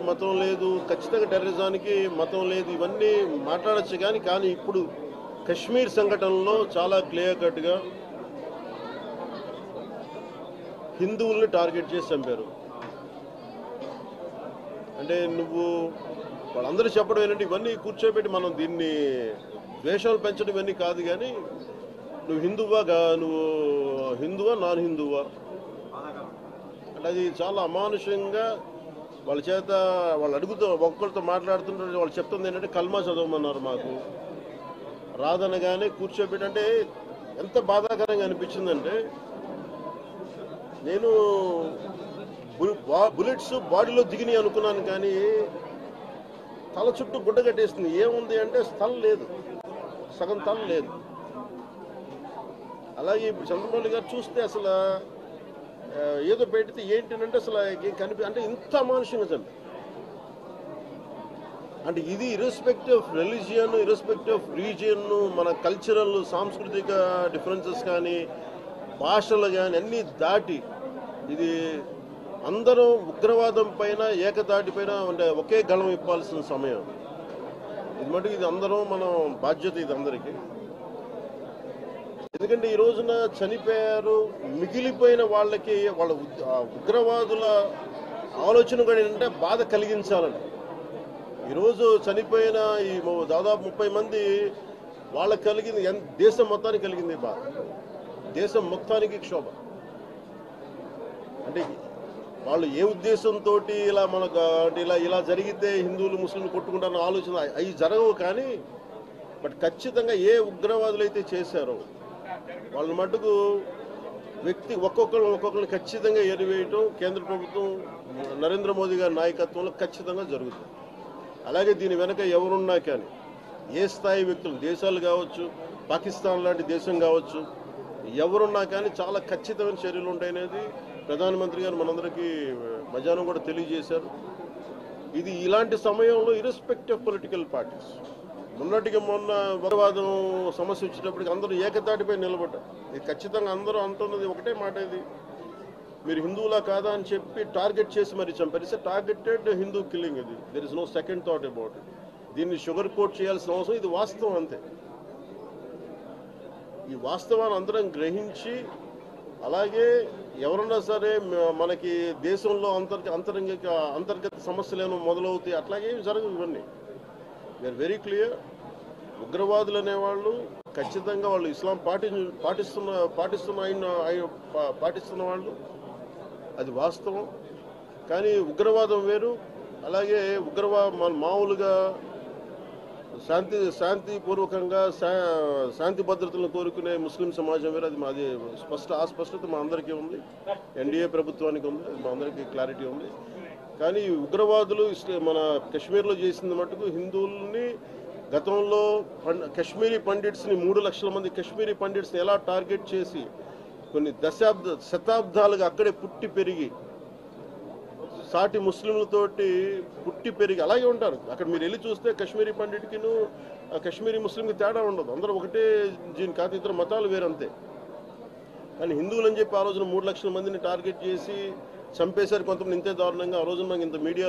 మతం లేదు, ఖచ్చితంగా టెర్రరిజానికి మతం లేదు, ఇవన్నీ మాట్లాడచ్చు. కానీ ఇప్పుడు కశ్మీర్ సంఘటనలో చాలా క్లియర్ కట్గా హిందువుల్ని టార్గెట్ చేసి చంపారు. అంటే నువ్వు వాళ్ళందరూ చెప్పడం ఏంటంటే ఇవన్నీ కూర్చోబెట్టి మనం దీన్ని ద్వేషాలు పెంచడం ఇవన్నీ కాదు, కానీ నువ్వు హిందువా నాన్ హిందువా అంటే అది చాలా అమానుషంగా వాళ్ళ చేత వాళ్ళు అడుగుతూ ఒక్కరితో మాట్లాడుతుంటే వాళ్ళు చెప్తుంది ఏంటంటే కల్మా చదవమన్నారు. మాకు రాదనగానే కూర్చోబెట్టి అంటే ఎంత బాధాకరంగా అనిపించిందంటే, నేను బుల్లెట్స్ బాడీలో దిగినాయి అనుకున్నాను, కానీ తల చుట్టూ గుడ్డ కట్టేస్తుంది. ఏముంది అంటే స్థలం లేదు, సగం తల లేదు. అలాగే ఇప్పుడు చంద్రబాబు గారు చూస్తే అసలు ఏదో పెడితే ఏంటంటే అసలు అంటే ఇంత అమానుషంగా చంపి అంటే ఇది irrespective of religion, irrespective of region, మన కల్చరల్ సాంస్కృతిక డిఫరెన్సెస్ కానీ భాషలు కానీ అన్నీ దాటి ఇది అందరం ఉగ్రవాదం పైన ఏకదాటి పైన అంటే ఒకే గళం ఇప్పాల్సిన సమయం ఇది. మటుకు ఇది అందరం మనం బాధ్యత ఇది అందరికీ. ఎందుకంటే ఈ రోజున చనిపోయారు, మిగిలిపోయిన వాళ్ళకి వాళ్ళ ఉగ్రవాదుల ఆలోచన కూడా ఏంటంటే బాధ కలిగించాలని. ఈరోజు చనిపోయిన ఈ దాదాపు 30 మంది వాళ్ళకి కలిగింది, దేశం మొత్తానికి కలిగింది బాధ, దేశం మొత్తానికి క్షోభ. అంటే వాళ్ళు ఏ ఉద్దేశంతో ఇలా మనకు అంటే ఇలా జరిగితే హిందువులు ముస్లింలు కొట్టుకుంటారన్న ఆలోచన అవి జరగవు. కానీ బట్ ఖచ్చితంగా ఏ ఉగ్రవాదులు అయితే చేశారో వాళ్ళ మటుకు ఒక్కొక్కరిని ఖచ్చితంగా ఎరివేయటం కేంద్ర ప్రభుత్వం నరేంద్ర మోదీ గారి నాయకత్వంలో ఖచ్చితంగా జరుగుతుంది. అలాగే దీని వెనక ఎవరున్నా కానీ ఏ స్థాయి వ్యక్తులు, దేశాలు కావచ్చు, పాకిస్తాన్ లాంటి దేశం కావచ్చు, ఎవరున్నా కానీ చాలా ఖచ్చితమైన చర్యలు ఉంటాయనేది ప్రధానమంత్రి గారు మనందరికీ మధ్యాహ్నం కూడా తెలియజేశారు. ఇది ఇలాంటి సమయంలో ఇర్రెస్పెక్టివ్ ఆఫ్ పొలిటికల్ పార్టీస్ మొన్నటికి మొన్న ఉగ్రవాదం సమస్య వచ్చేటప్పటికి అందరూ ఏకతాటిపై నిలబడ్డారు. ఇది ఖచ్చితంగా అందరూ అంటున్నది ఒకటే మాట, ఇది మీరు హిందువులా కాదా అని చెప్పి టార్గెట్ చేసి మరి చంపారు. It's targeted Hindu killing. ఇది there is no second thought about it. దీన్ని షుగర్ కోట్ చేయాల్సిన అవసరం, ఇది వాస్తవం అంతే. ఈ వాస్తవాన్ని అందరం గ్రహించి అలాగే ఎవరన్నా సరే మనకి దేశంలో అంతర్గత సమస్యలు ఏమో మొదలవుతాయి, అట్లాగే జరగవు ఇవన్నీ. We are very clear. ఉగ్రవాదులు అనేవాళ్ళు ఖచ్చితంగా వాళ్ళు ఇస్లాం పాటిస్తున్న వాళ్ళు, అది వాస్తవం. కానీ వేరు. అలాగే మామూలుగా శాంతిపూర్వకంగా శాంతి భద్రతలను కోరుకునే ముస్లిం సమాజం వేరు. అది స్పష్టత మా అందరికీ ఉంది, ఎన్డీఏ ప్రభుత్వానికి ఉంది, మా అందరికీ క్లారిటీ ఉంది. కానీ ఉగ్రవాదులు మన కశ్మీర్లో చేసింది మటుకు హిందువుల్ని గతంలో కశ్మీరీ పండిట్స్ని 3 లక్షల మంది కశ్మీరీ పండిట్స్ని ఎలా టార్గెట్ చేసి కొన్ని శతాబ్దాలుగా అక్కడే పుట్టి పెరిగి సాటి ముస్లింలతోటి పుట్టి పెరిగి అలాగే ఉంటారు. అక్కడ మీరు వెళ్ళి చూస్తే కశ్మీరీ పండిట్కిను కశ్మీరీ ముస్లింకి తేడా ఉండదు, అందరూ ఒకటే జీన్, కాదు ఇతర మతాలు వేరంతే. కానీ హిందువులు అని చెప్పి ఆ రోజున 3 లక్షల మందిని టార్గెట్ చేసి చంపేశారు కొంతమంది ఇంతే దారుణంగా. ఆ రోజున మనకి ఇంత మీడియా